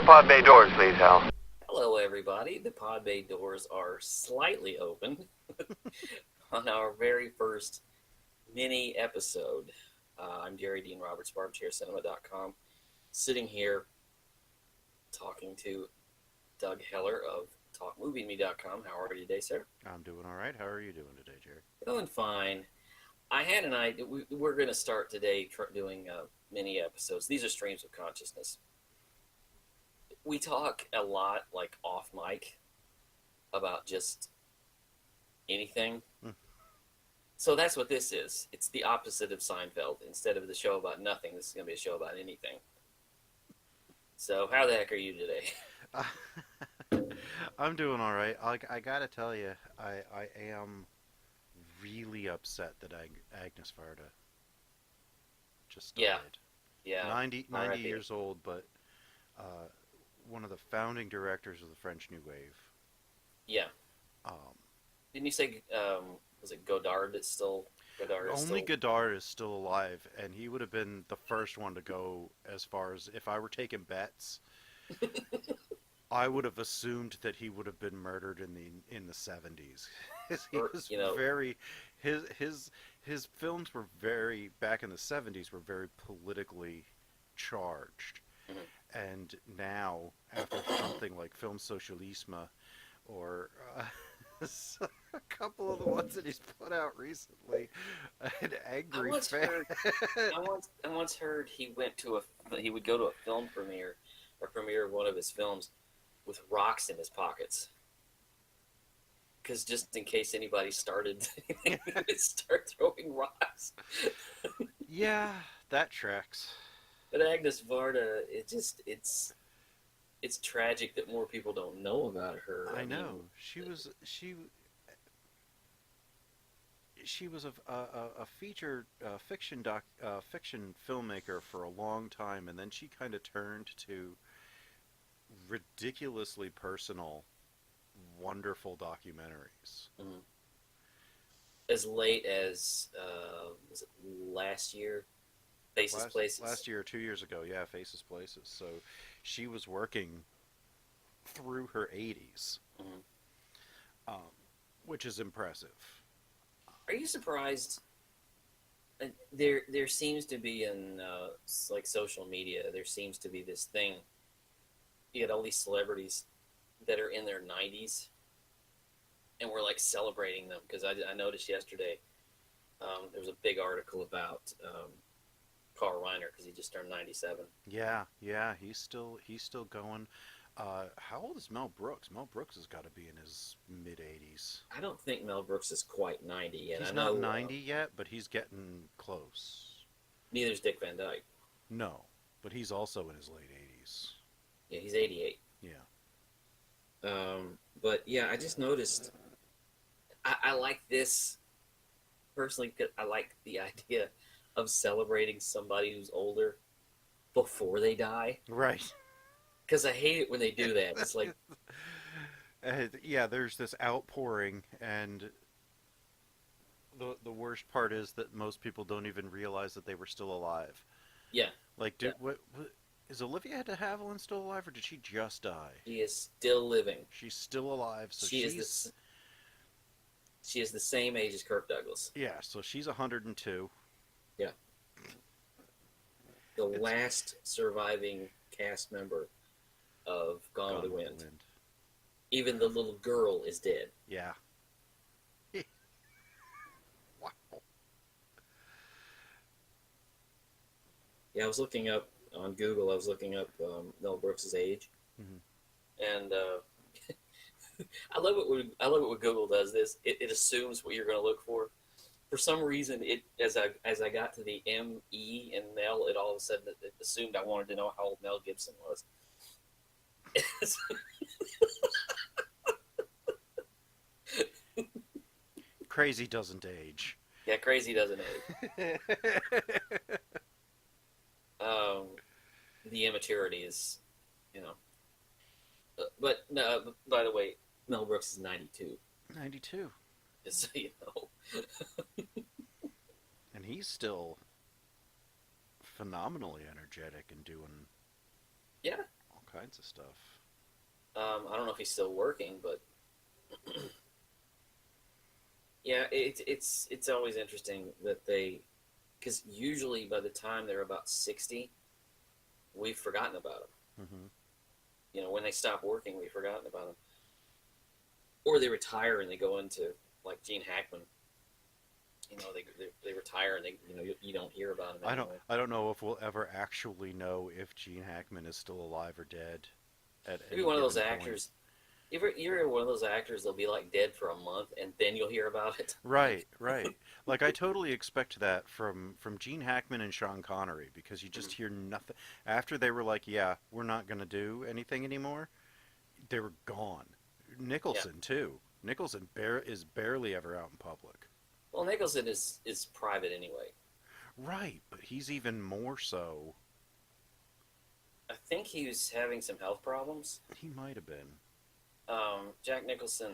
pod bay doors, please, Hal. Hello, everybody. The pod bay doors are slightly open on our very first mini episode. I'm Jerry Dean Roberts, BarbChairCinema.com, sitting here talking to Doug Heller of TalkMovieMe.com. How are you today, sir? I'm doing all right. How are you doing today, Jerry? Doing fine. I had an idea. We're going to start today doing mini episodes. These are streams of consciousness. We talk a lot, like off mic, about just anything. So that's what this is. It's the opposite of Seinfeld. Instead of the show about nothing, this is going to be a show about anything. So how the heck are you today? I'm doing all right. I gotta tell you, I am really upset that Agnes Varda just died. Yeah. 90 years old, but one of the founding directors of the French New Wave. Yeah. Didn't you say, was it Godard that's still... Godard is still alive, and he would have been the first one to go as far as, if I were taking bets, I would have assumed that he would have been murdered in the 70s. He was very... His films were very, back in the 70s, were very politically charged. Mm-hmm. And now, after something like Film Socialisme, or a couple of the ones that he's put out recently, an angry fan. I once heard he would go to a film premiere, or premiere of one of his films, with rocks in his pockets. Because just in case anybody started, he would start throwing rocks. Yeah, that tracks. But Agnes Varda, it's tragic that more people don't know about her. I know. She was a feature fiction filmmaker for a long time, and then she kind of turned to ridiculously personal, wonderful documentaries. Mm-hmm. As late as was it last year? Places. Last year or 2 years ago, yeah, Faces Places. So she was working through her 80s, which is impressive. Are you surprised? There seems to be in like social media, there seems to be this thing. You get all these celebrities that are in their 90s, and we're like celebrating them, because I noticed yesterday there was a big article about Carl Reiner, because he just turned 97. Yeah, he's still going. How old is Mel Brooks? Mel Brooks has got to be in his mid-80s. I don't think Mel Brooks is quite 90 yet. He's not 90 yet, but he's getting close. Neither's Dick Van Dyke. No, but he's also in his late 80s. Yeah, he's 88. Yeah. But yeah, I just noticed. I like this personally. I like the idea of celebrating somebody who's older before they die. Right. Because I hate it when they do that. It's like... yeah, there's this outpouring, and the worst part is that most people don't even realize that they were still alive. Yeah. Like, is Olivia de Havilland still alive, or did she just die? She is still living. She's still alive, so she is the same age as Kirk Douglas. Yeah, so she's 102. Yeah. The last surviving cast member of Gone with the Wind. Even the little girl is dead. Yeah. Wow. Yeah, I was looking up on Google. I was looking up Mel Brooks' age, and I love it when Google does this. It assumes what you're going to look for. For some reason, as I got to the M.E. and Mel, it all of a sudden it assumed I wanted to know how old Mel Gibson was. Crazy doesn't age. Yeah, crazy doesn't age. The immaturity is, but no. By the way, Mel Brooks is 92. 92. Just so you know. And he's still phenomenally energetic and doing all kinds of stuff. I don't know if he's still working, but yeah, it's always interesting that they, because usually by the time they're about 60, we've forgotten about them. Hmm. When they stop working, we've forgotten about them, or they retire and they go into like Gene Hackman. They retire and you don't hear about them anymore. I don't know if we'll ever actually know if Gene Hackman is still alive or dead at Maybe any one of those given point. actors. You're one of those actors. They'll be like dead for a month, and then you'll hear about it. Right, right. Like I totally expect that from Gene Hackman and Sean Connery because you just hear nothing after they were like, yeah, we're not going to do anything anymore. They were gone. Yeah. Nicholson too. Nicholson is barely ever out in public. Well, Nicholson is private anyway. Right, but he's even more so. I think he was having some health problems. He might have been. Jack Nicholson,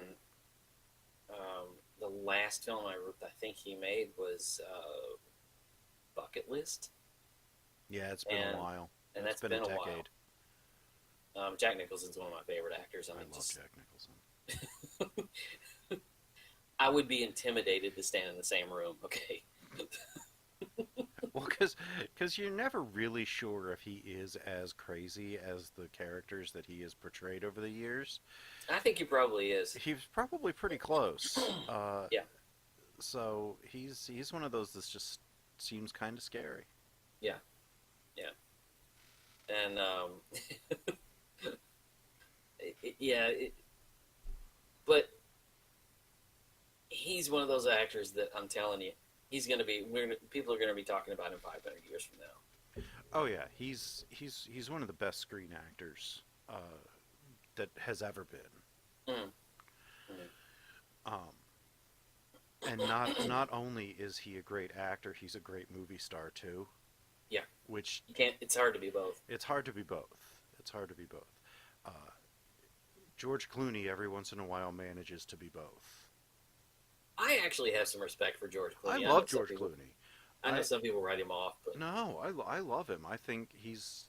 um, the last film I think he made was Bucket List, Yeah, it's been a and while. and It's that's been a been a while. decade. Jack Nicholson's one of my favorite actors. I I mean, love just Jack Nicholson. I would be intimidated to stand in the same room. Okay. Well, because you're never really sure if he is as crazy as the characters that he has portrayed over the years. I think he probably is. He's probably pretty close. Yeah, So he's one of those that just seems kind of scary. yeah, yeah, and yeah, but he's one of those actors that I'm telling you, people are gonna be talking about him 500 years from now. Oh yeah, he's one of the best screen actors that has ever been. Mm, mm. Um, and not only is he a great actor, he's a great movie star too. Yeah, Which you can't. It's hard to be both. it's hard to be both. It's hard to be both. Uh, George Clooney every once in a while manages to be both. I actually have some respect for George I Clooney. love George Clooney. I know some people write him off, but No, I love him. I think he's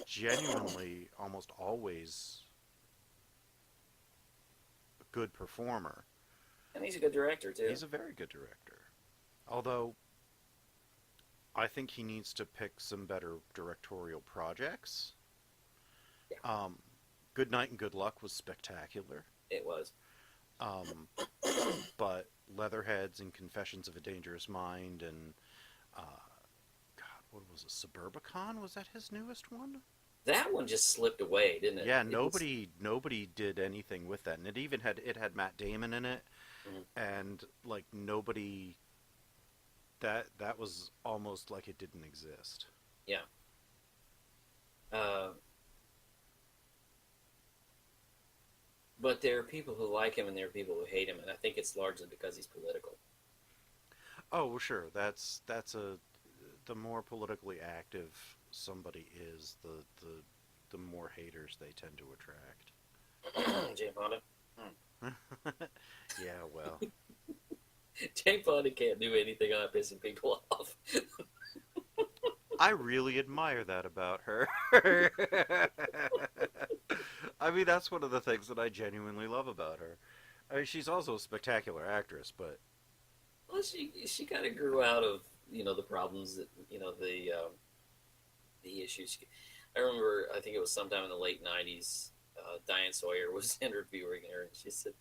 genuinely almost always a good performer. and he's a good director too. He's a very good director. Although I think he needs to pick some better directorial projects. Yeah, Um, Good Night and Good Luck was spectacular. it was. Um, but Leatherheads and Confessions of a Dangerous Mind and uh, God, what was it? Suburbicon? Was that his newest one? That one just slipped away, didn't it? Yeah, It was. nobody did anything with that, and it had Matt Damon in it, Mhm. and like nobody that was almost like it didn't exist. Yeah. Uh, but there are people who like him and there are people who hate him, and I think it's largely because he's political. Oh, well, sure. That's a the more politically active somebody is, the more haters they tend to attract. Jane Fonda. Hmm. Yeah, well, Jane Fonda can't do anything without pissing people off. I really admire that about her. I mean, that's one of the things that I genuinely love about her. I mean, she's also a spectacular actress, but Well, she kind of grew out of the problems that the issues. I remember, I think it was sometime in the late '90s. Diane Sawyer was interviewing her, and she said,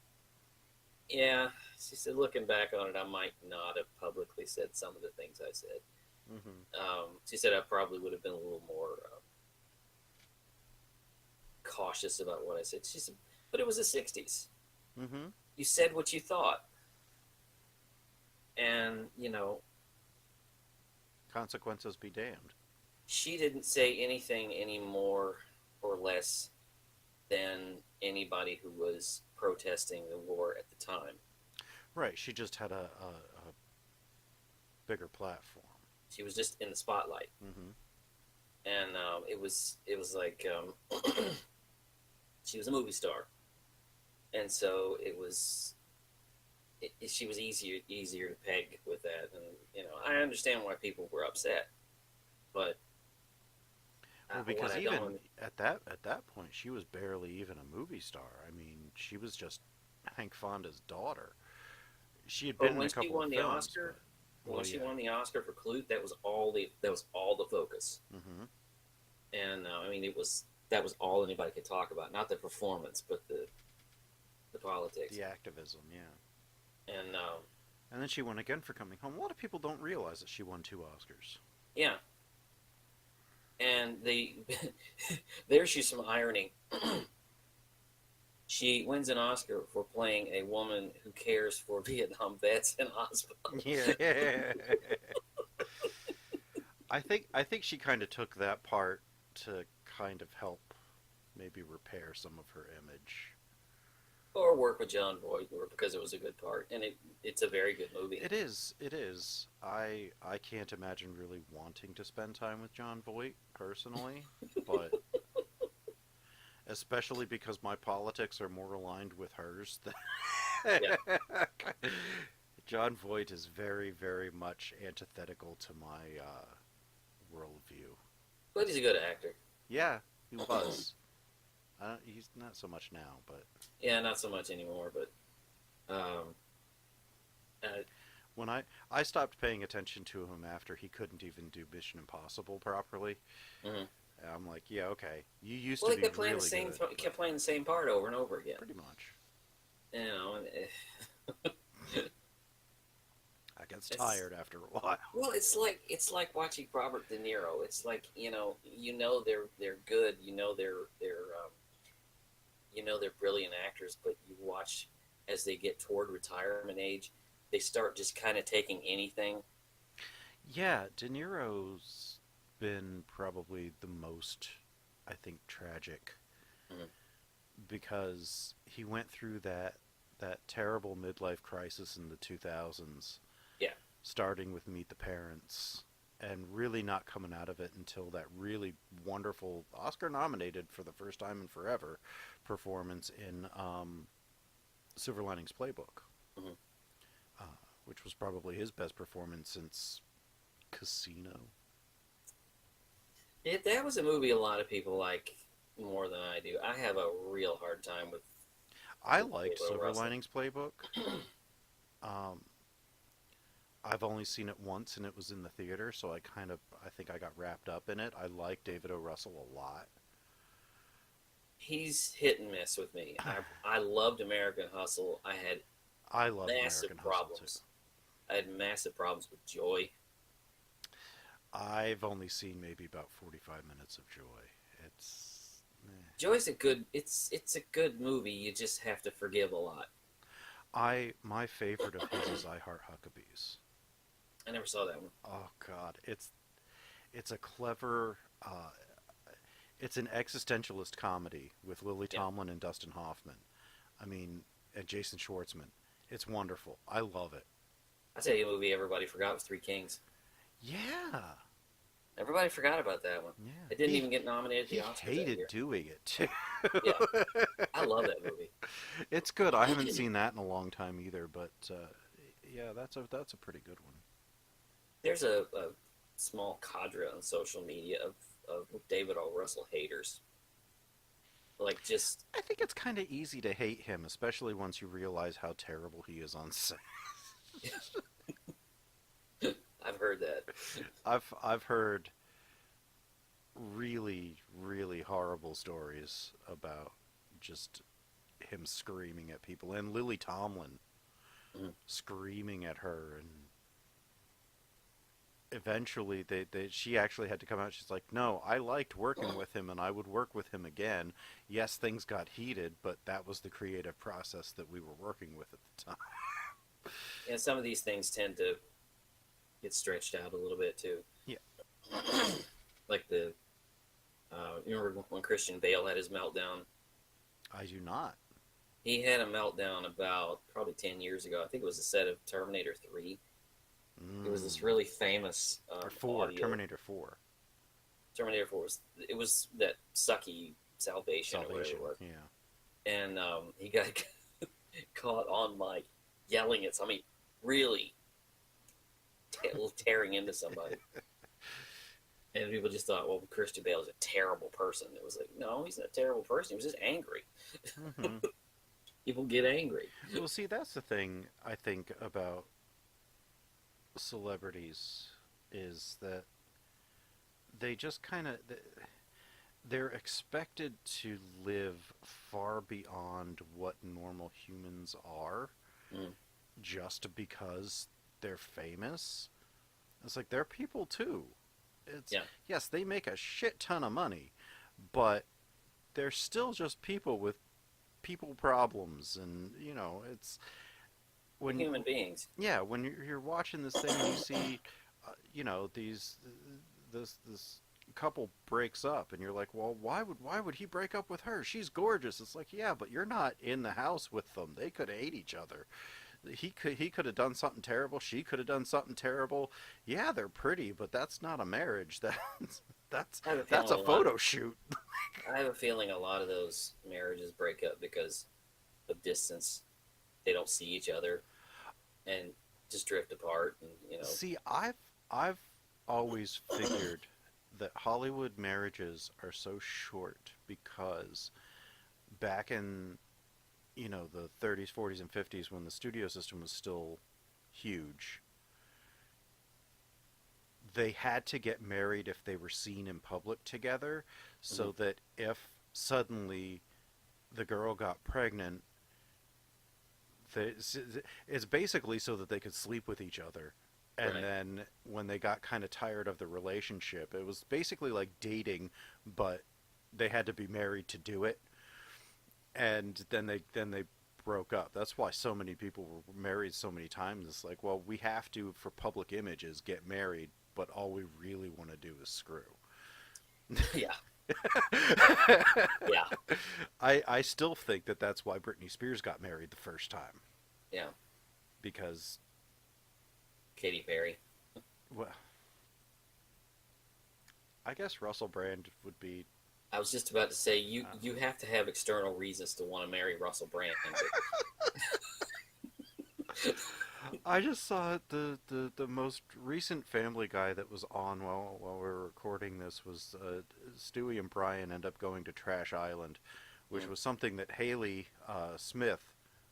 "Yeah," she said, "looking back on it, I might not have publicly said some of the things I said." hmm She said I probably would have been a little more cautious about what I said. She said, "But it was the '60s. hmm You said what you thought, and consequences be damned. she didn't say anything any more or less than anybody who was protesting the war at the time. Right, she just had a bigger platform. She was just in the spotlight, hmm and it was like she was a movie star, and so she was easier to peg with that, and I understand why people were upset, but Well, What because I even don't. at that point, she was barely even a movie star. I mean, she was just Hank Fonda's daughter. She had But been in a couple of films, but when well, she yeah. won the Oscar for Clute, that was all the focus. Hmm. And I mean, that was all anybody could talk about, not the performance, but the politics. The activism, yeah. And And then she won again for Coming Home. A lot of people don't realize that she won two Oscars. yeah, and there's she's some irony. She wins an Oscar for playing a woman who cares for Vietnam vets in hospitals. Yeah. I think she kind of took that part to kind of help maybe repair some of her image. Or work with John Voight, or because it was a good part, and it's a very good movie. It is. It is. I can't imagine really wanting to spend time with John Voight personally, but especially because my politics are more aligned with hers than Yeah, John Voight is very, very much antithetical to my worldview. but he's a good actor. Yeah, he was. He's not so much now, but Yeah, not so much anymore, but um, when I stopped paying attention to him after he couldn't even do Mission Impossible properly. mhm. I'm like, yeah, okay. You used Well, to he be kept playing really good, he but kept playing the same part over and over again. pretty much. You know, and I gets it's tired after a while. well, it's like watching Robert De Niro. It's like they're good. They're brilliant actors, but you watch as they get toward retirement age, they start just kind of taking anything. Yeah, De Niro's been probably the most, I think, tragic Mhm. because he went through that terrible midlife crisis in the 2000s, Yeah, starting with Meet the Parents, and really not coming out of it until that really wonderful Oscar nominated for the first time in forever performance in Silver Linings Playbook, hmm uh, which was probably his best performance since Casino. that was a movie a lot of people like more than I do. I have a real hard time I with liked David O. Silver Russell. Linings Playbook. Um, I've only seen it once, and it was in the theater, so I think I got wrapped up in it. I like David O. Russell a lot. He's hit and miss with me. I loved American Hustle. I had I love massive American Hustle too. problems. I had massive problems with Joy. I've only seen maybe about 45 minutes of Joy. It's Joy's a good. It's a good movie. You just have to forgive a lot. my favorite of his is I Heart Huckabees. I never saw that one. Oh God, it's a clever. It's an existentialist comedy with Lily Yeah, Tomlin and Dustin Hoffman. I mean, and Jason Schwartzman. It's wonderful. I love it. I tell you, a movie everybody forgot was Three Kings. Yeah, Everybody forgot about that one. yeah. It didn't even get nominated at He the Oscars that hated year. doing it too. Yeah, I love that movie. It's good. I haven't seen that in a long time either, but yeah, that's a pretty good one. There's a small cadre on social media of David O. Russell haters. Like just, I think it's kind of easy to hate him, especially once you realize how terrible he is on set. I've heard that. I've heard really really horrible stories about just him screaming at people and Lily Tomlin Mhm. screaming at her, and eventually she actually had to come out. She's like, no, I liked working with him and I would work with him again. Yes, things got heated, but that was the creative process that we were working with at the time. And some of these things tend to get stretched out a little bit too. Yeah. Like you remember when Christian Bale had his meltdown? I do not. He had a meltdown about probably 10 years ago. I think it was a set of Terminator 3. It was this really famous Or 4, audio. Terminator 4. Terminator 4 was that sucky Salvation or whatever Salvation, it was. yeah. And he got caught on mic yelling at somebody, really tearing into somebody. And people just thought, well, Christian Bale is a terrible person. It was like, no, he's not a terrible person. He was just angry. Hmm. People get angry. Well, see, that's the thing I think about celebrities is that they just kind of they're expected to live far beyond what normal humans are Mm, just because they're famous. It's like they're people too. It's yeah. yes, they make a shit ton of money, but they're still just people with people problems, and it's They're when human beings. yeah, when you're watching this thing and you see these this couple breaks up and you're like, well, why would he break up with her? She's gorgeous. It's like, yeah, but you're not in the house with them. They could hate each other. He could have done something terrible. She could have done something terrible. Yeah, they're pretty, but that's not a marriage. That's I have a feeling that's a a lot. photo shoot. I have a feeling a lot of those marriages break up because of distance. They don't see each other and just drift apart. And See, I've always figured that Hollywood marriages are so short because back in the 30s, 40s, and 50s when the studio system was still huge, they had to get married if they were seen in public together, mhm, so that if suddenly the girl got pregnant, it's basically so that they could sleep with each other. And right. then when they got kind of tired of the relationship, it was basically like dating, but they had to be married to do it. And then they broke up. That's why so many people were married so many times. It's like, well, we have to, for public images, get married, but all we really want to do is screw. Yeah. Yeah. I still think that that's why Britney Spears got married the first time, Yeah. because Katy Perry. well, I guess Russell Brand would be. I was just about to say you Uh, you have to have external reasons to want to marry Russell Brand, but I just saw the most recent Family Guy that was on while we were recording this was Stewie and Brian end up going to Trash Island, which mm, was something that Haley Smith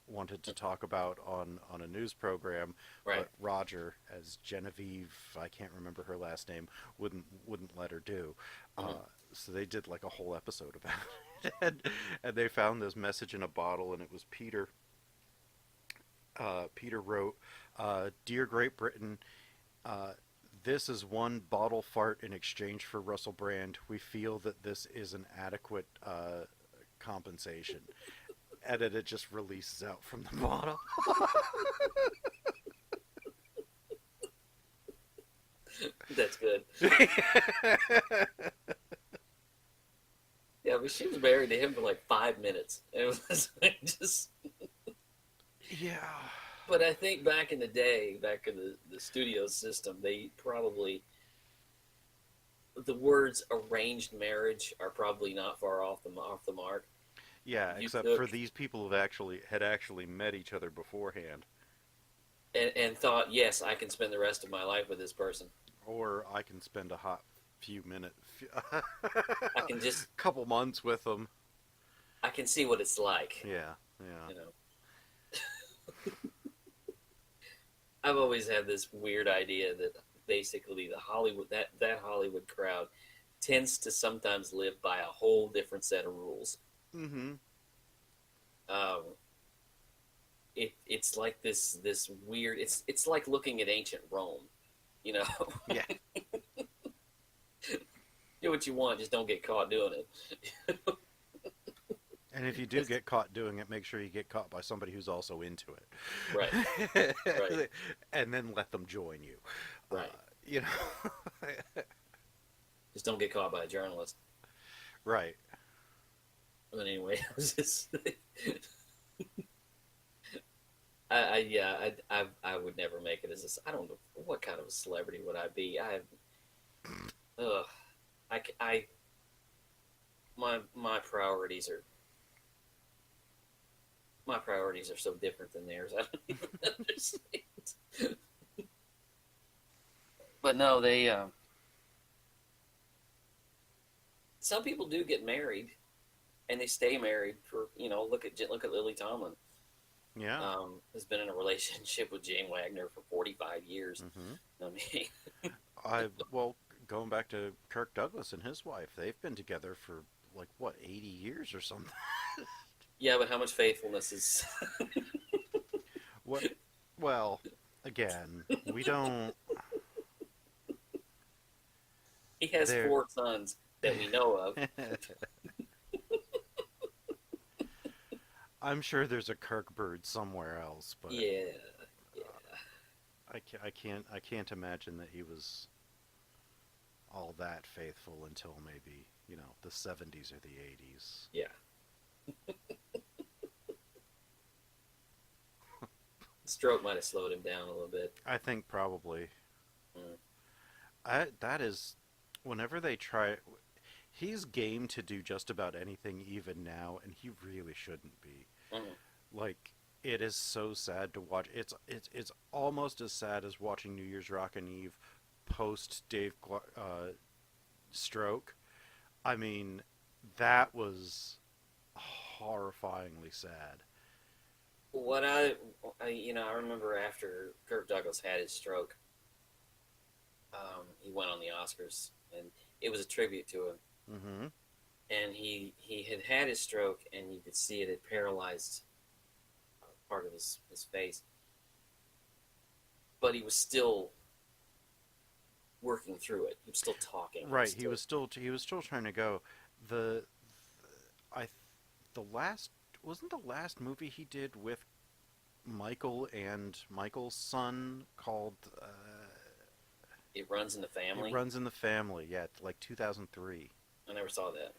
wanted to talk about on a news program, right. but Roger, as Genevieve, I can't remember her last name, wouldn't let her do. Hmm. So they did like a whole episode about it, and they found this message in a bottle, and it was Peter. Peter wrote, "Dear Great Britain, uh, this is one bottle fart in exchange for Russell Brand. We feel that this is an adequate compensation." And then it just releases out from the bottle. That's good. Yeah, but she was married to him for like 5 minutes. It was like just. Yeah. But I think back in the day, back in the studio system, they probably the words "arranged marriage" are probably not far off the mark. Yeah, You except for took these people had actually met each other beforehand. and thought, yes, I can spend the rest of my life with this person. Or I can spend a hot few minutes, I can just couple months with them. I can see what it's like. Yeah, yeah. You know, I've always had this weird idea that basically the Hollywood that Hollywood crowd tends to sometimes live by a whole different set of rules. Mm-hmm. Um, it's like this weird. It's like looking at ancient Rome. You know, Yeah. do what you want, just don't get caught doing it. And if you do get caught doing it, make sure you get caught by somebody who's also into Right, right, it. And then let them join you. Uh, right. you know. Just don't get caught by a journalist. Right. But anyway, I was just. I yeah, I would never make it as a. I don't know what kind of a celebrity would I be. Ugh, I my priorities are so different than theirs. I don't even understand. But no, they some people do get married and they stay married for look at Lily Tomlin. Yeah. Has been in a relationship with Jane Wagner for 45 years. Hmm. I mean, Well, going back to Kirk Douglas and his wife, they've been together for like what, 80 years or something. yeah, but how much faithfulness is? What? Well, again, we don't. He has There. 4 sons that we know of. I'm sure there's a Kirk bird somewhere else, but Yeah, yeah. I can't imagine that he was all that faithful until maybe, the 70s or the 80s. Yeah. Stroke might have slowed him down a little bit. I think probably. Mm. That is, whenever they try, he's game to do just about anything even now, and he really shouldn't be. Mm. Like, it is so sad to watch. It's almost as sad as watching New Year's Rockin' Eve post stroke. I mean, that was horrifyingly sad. What I remember after Kirk Douglas had his stroke, he went on the Oscars, and it was a tribute to him. Mm-hmm. And he had his stroke, and you could see it had paralyzed part of his face, but he was still working through it. He was still talking. Right. He was still trying to go. The I the last wasn't the last movie he did with Michael and Michael's son called It runs in the It family. Runs in the Family. Yeah, like 2003. I never saw that.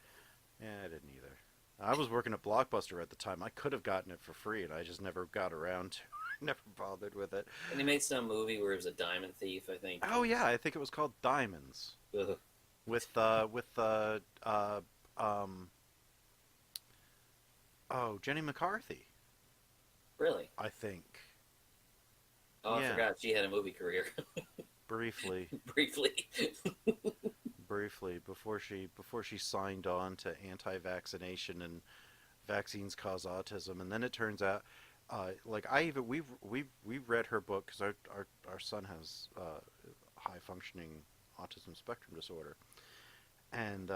Yeah, I didn't either. I was working at Blockbuster at the time. I could have gotten it for free, and I just never got around to. Never bothered with it. And he made some movie where he was a diamond thief, I think. Oh yeah, I think it was called Diamonds Ugh. with um oh, Jenny McCarthy, Really? I think. Oh, I Yeah, forgot she had a movie career. briefly, Briefly. briefly before she signed on to anti-vaccination and vaccines cause autism, and then it turns out, like I even we read her book because our son has high functioning autism spectrum disorder, and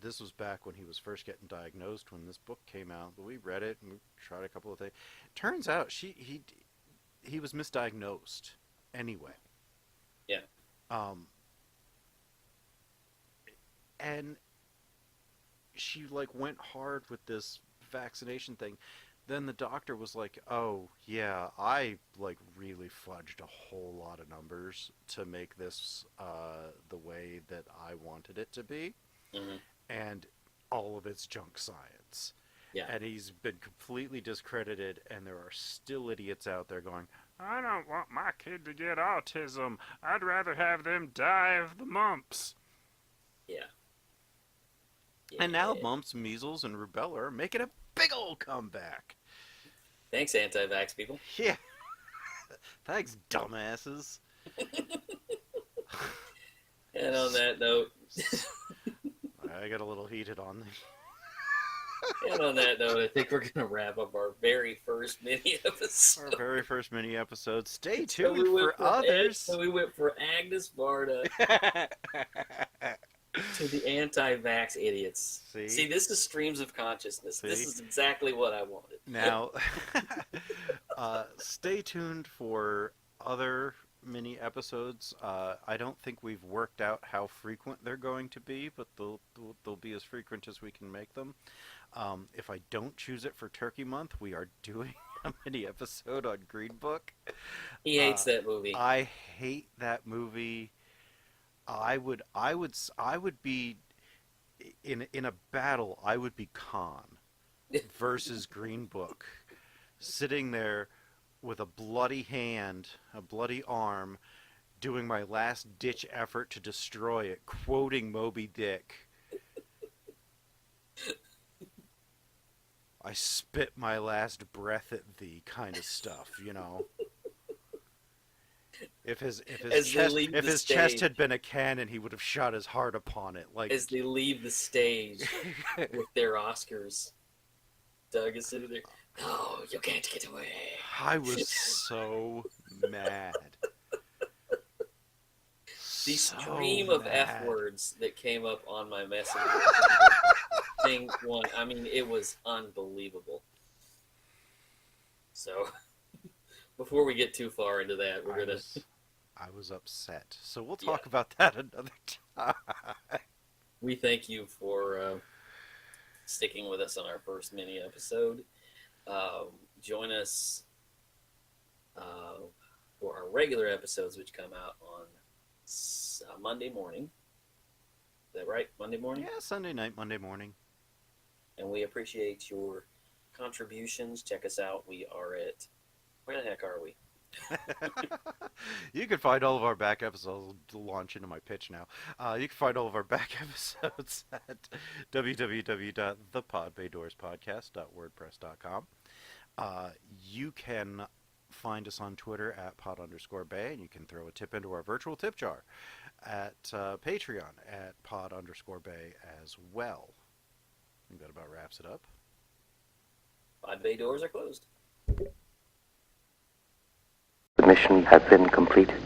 this was back when he was first getting diagnosed when this book came out. But we read it and we tried a couple of things. Turns out he was misdiagnosed anyway. Yeah. Um, and she like went hard with this vaccination thing. Then the doctor was like, "Oh yeah, I like really fudged a whole lot of numbers to make this the way that I wanted it to be, Hmm. and all of it's junk science." Yeah. And he's been completely discredited, and there are still idiots out there going, "I don't want my kid to get autism. I'd rather have them die of the mumps." Yeah. And now Yeah. mumps, measles, and rubella are making a big old comeback. Thanks, anti-vax people. Yeah. Thanks, dumbasses. And on that note, I got a little heated on this. I think we're gonna wrap up our very first mini Our episode. very first mini episode. Stay So tuned for others. So we went for Agnes Varda to the anti-vax idiots. See, this is streams of consciousness. See? This is exactly what I wanted. Now, stay tuned for other mini episodes. I don't think we've worked out how frequent they're going to be, but they'll be as frequent as we can make them. If I don't choose it for Turkey Month, we are doing a mini episode on Green Book. He hates that movie. I hate that movie. I would be in a battle. I would be Khan versus Green Book, sitting there with a bloody hand, a bloody arm, doing my last ditch effort to destroy it, quoting Moby Dick. I spit my last breath at thee, kind of stuff, you know. as they leave if the his chest stage. had been a cannon, he would have shot his heart upon it. Like As they leave the stage with their Oscars, Doug is sitting there. No, you can't get away. I was so mad. The So stream of F mad. words that came up on my messenger thing one, I mean, it was unbelievable. So before we get too far into that, we're I gonna, was I was upset. So we'll yeah, talk about that another time. we thank you for sticking with us on our first mini episode. Um, Join us uh, for our regular episodes, which come out on Monday morning. Is that right? Monday morning? Yeah, Sunday night, Monday morning. And we appreciate your contributions. Check us out. We are at, where the heck are we? You can find all of our back episodes. I'll launch into my pitch now. You can find all of our back episodes at www.thepodbaydoorspodcast.wordpress.com. You can find us on Twitter at pod_bay, and you can throw a tip into our virtual tip jar at Patreon at pod_bay as well. I think that about wraps it up. 5 bay doors are closed. The mission has been completed.